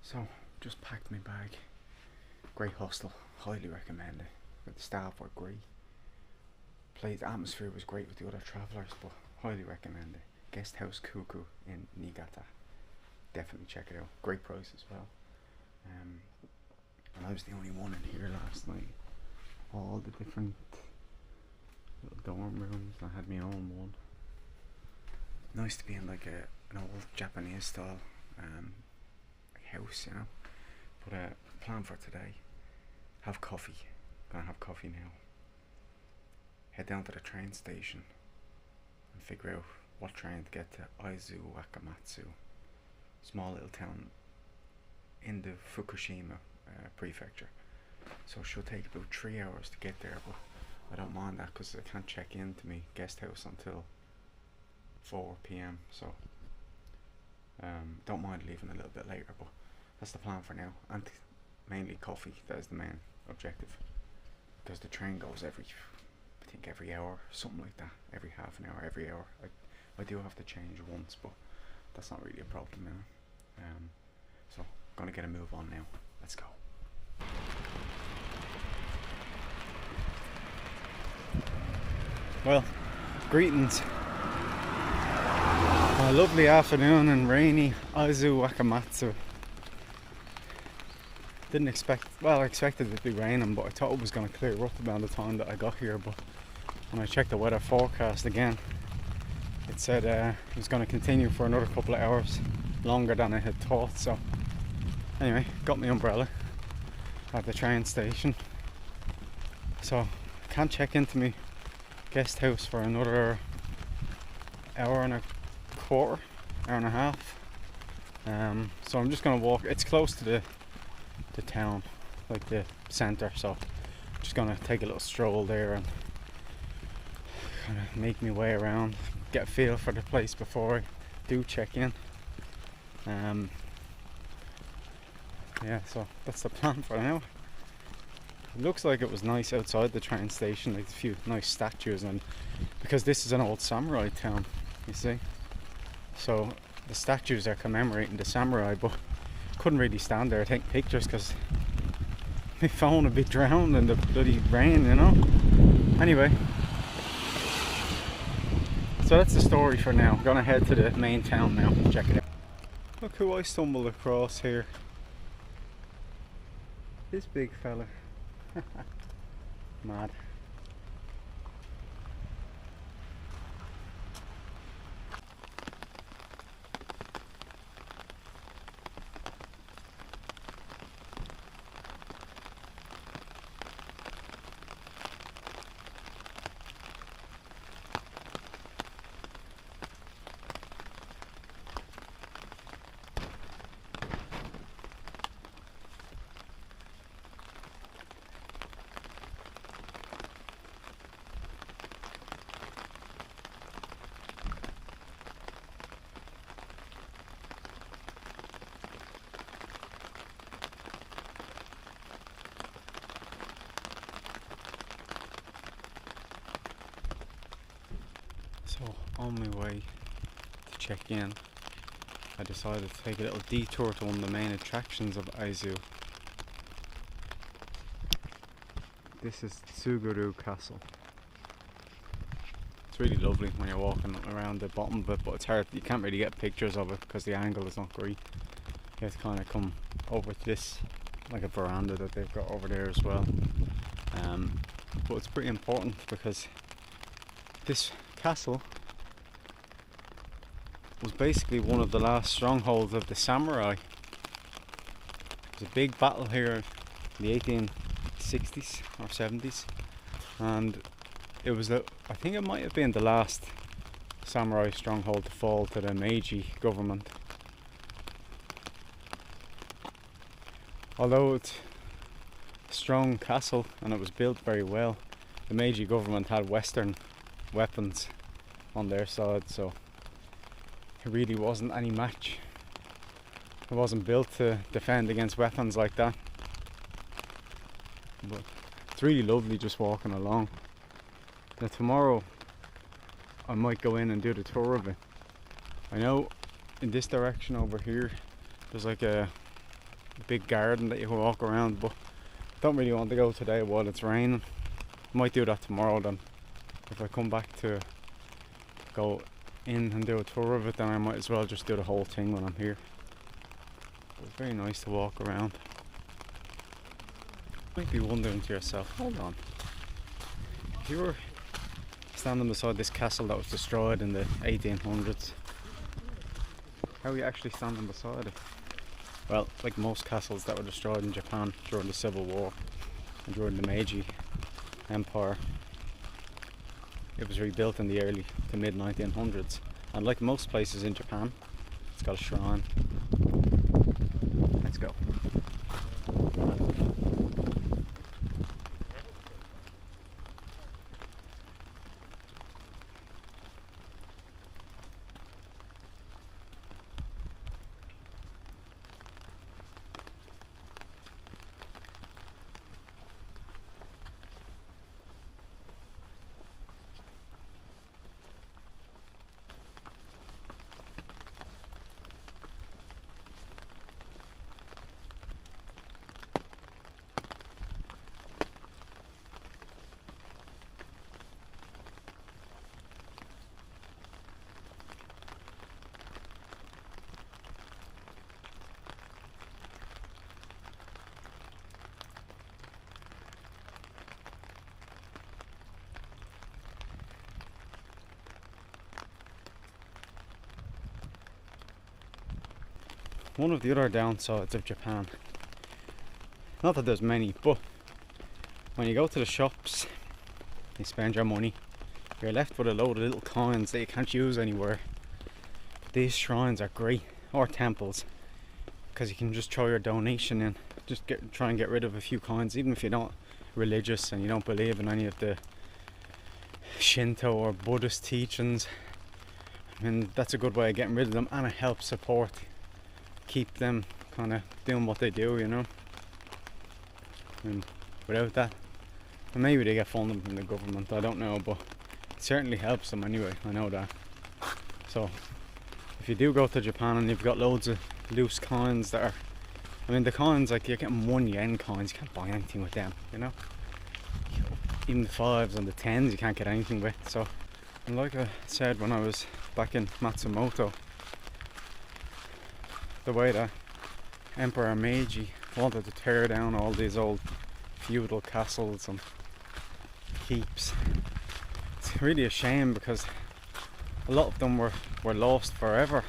So, just packed my bag. Great hostel, highly recommend it. The staff were great. The atmosphere was great with the other travellers, but highly recommend it. Guest House Cuckoo in Niigata. Definitely check it out. Great price as well. And I was the only one in here last night. All the different little dorm rooms. I had my own one. Nice to be in like an old Japanese style house, you know. But plan for today. Have coffee. Gonna have coffee now. Head down to the train station and figure out what train to get to Aizuwakamatsu, small little town in the Fukushima prefecture. So it should take about 3 hours to get there, but I don't mind that because I can't check into my guest house until 4 p.m. So don't mind leaving a little bit later, but that's the plan for now. And mainly coffee, that is the main objective, because the train goes every hour, something like that, every half an hour, every hour. I do have to change once, but that's not really a problem now. So I'm gonna get a move on now. Let's go. Well, greetings. A lovely afternoon in rainy Aizuwakamatsu. Didn't expect, well, I expected it to be raining, but I thought it was going to clear up around the time that I got here. But when I checked the weather forecast again, it said it was going to continue for another couple of hours, longer than I had thought. So anyway, got my umbrella at the train station, so I can't check into my guest house for another hour and a quarter, hour and a half. So I'm just going to walk. It's close to the town, like the centre, so I'm just gonna take a little stroll there and kind of make my way around, get a feel for the place before I do check in. Yeah, so that's the plan for now. It looks like it was nice outside the train station, like a few nice statues, and because this is an old samurai town, you see, so the statues are commemorating the samurai, but couldn't really stand there and take pictures because my phone would be drowned in the bloody rain, you know. Anyway, so that's the story for now. I'm gonna head to the main town now, check it out. Look who I stumbled across here. This big fella. Mad. So on my way to check in, I decided to take a little detour to one of the main attractions of Aizu. This is Tsuguru Castle. It's really lovely when you're walking around the bottom of it, but it's hard, you can't really get pictures of it because the angle is not great. You have to kind of come over to this, like a veranda that they've got over there as well. But it's pretty important because this castle was basically one of the last strongholds of the samurai. There was a big battle here in the 1860s or 70s, and it was I think it might have been the last samurai stronghold to fall to the Meiji government. Although it's a strong castle and it was built very well, the Meiji government had Western weapons on their side, so it really wasn't any match. It wasn't built to defend against weapons like that. But it's really lovely just walking along. Now tomorrow I might go in and do the tour of it. I know in this direction over here there's like a big garden that you can walk around, but don't really want to go today while it's raining. Might do that tomorrow then. If I come back to go in and do a tour of it, then I might as well just do the whole thing when I'm here. But it's very nice to walk around. You might be wondering to yourself, hold on, if you were standing beside this castle that was destroyed in the 1800s, how are you actually standing beside it? Well, like most castles that were destroyed in Japan during the Civil War and during the Meiji Empire, it was rebuilt in the early to mid 1900s, and like most places in Japan, it's got a shrine. Let's go. One of the other downsides of Japan, not that there's many, but when you go to the shops, you spend your money, you're left with a load of little coins that you can't use anywhere. But these shrines are great, or temples, because you can just throw your donation in, just try and get rid of a few coins, even if you're not religious and you don't believe in any of the Shinto or Buddhist teachings. I mean, that's a good way of getting rid of them, and it helps support, keep them kind of doing what they do, you know. And without that, and maybe they get funding from the government, I don't know, but it certainly helps them anyway, I know that. So if you do go to Japan and you've got loads of loose coins that are, I mean the coins, like you're getting 1 yen coins, you can't buy anything with them, you know. Even the 5s and the 10s you can't get anything with. So, and like I said when I was back in Matsumoto, the way that Emperor Meiji wanted to tear down all these old feudal castles and keeps, it's really a shame because a lot of them were lost forever.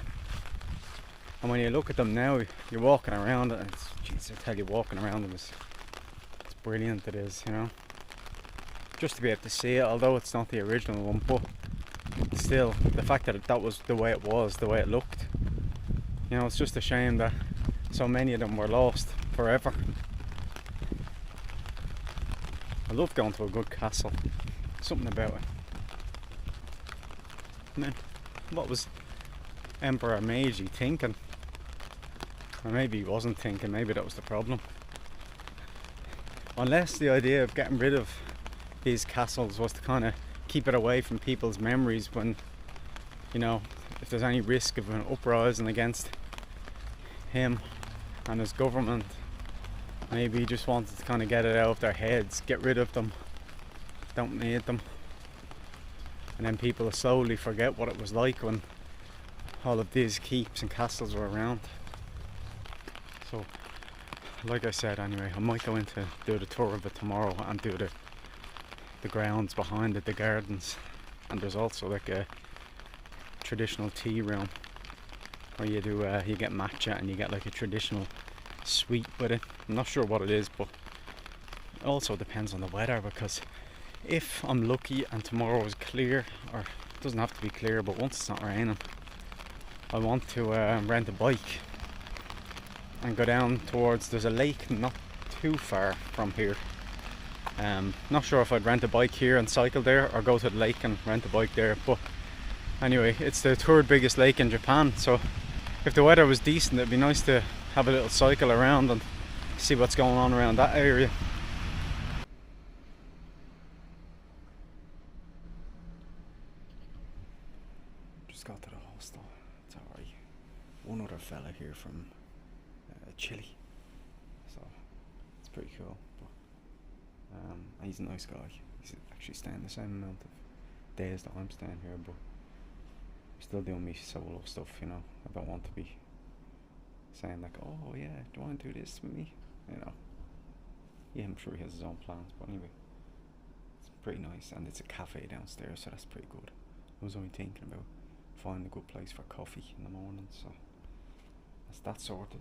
And when you look at them now, you're walking around it and it's, geez, I tell you, walking around them is, it's brilliant, it is, you know. Just to be able to see it, although it's not the original one, but still, the fact that that was the way it was, the way it looked, you know, it's just a shame that so many of them were lost forever. I love going to a good castle, something about it. And then, what was Emperor Meiji thinking? Or maybe he wasn't thinking, maybe that was the problem. Unless the idea of getting rid of these castles was to kind of keep it away from people's memories when, you know, if there's any risk of an uprising against him and his government, maybe he just wanted to kind of get it out of their heads, get rid of them, don't need them, and then people will slowly forget what it was like when all of these keeps and castles were around. So like I said, anyway, I might go in to do the tour of it tomorrow and do the grounds behind it, the gardens, and there's also like a traditional tea room where you do you get matcha and you get like a traditional sweet with it. I'm not sure what it is, but it also depends on the weather, because if I'm lucky and tomorrow is clear, or it doesn't have to be clear, but once it's not raining, I want to rent a bike and go down towards, there's a lake not too far from here. Not sure if I'd rent a bike here and cycle there, or go to the lake and rent a bike there, but anyway, it's the third biggest lake in Japan, so if the weather was decent, it'd be nice to have a little cycle around and see what's going on around that area. Just got to the hostel. It's alright. One other fella here from Chile. pretty cool. But, he's a nice guy. He's actually staying the same amount of days that I'm staying here, but I'm still doing me solo stuff, you know. I don't want to be saying like, oh yeah, do you want to do this with me? You know. Yeah, I'm sure he has his own plans, but anyway, it's pretty nice, and it's a cafe downstairs, so that's pretty good. I was only thinking about finding a good place for coffee in the morning, so that's that sorted.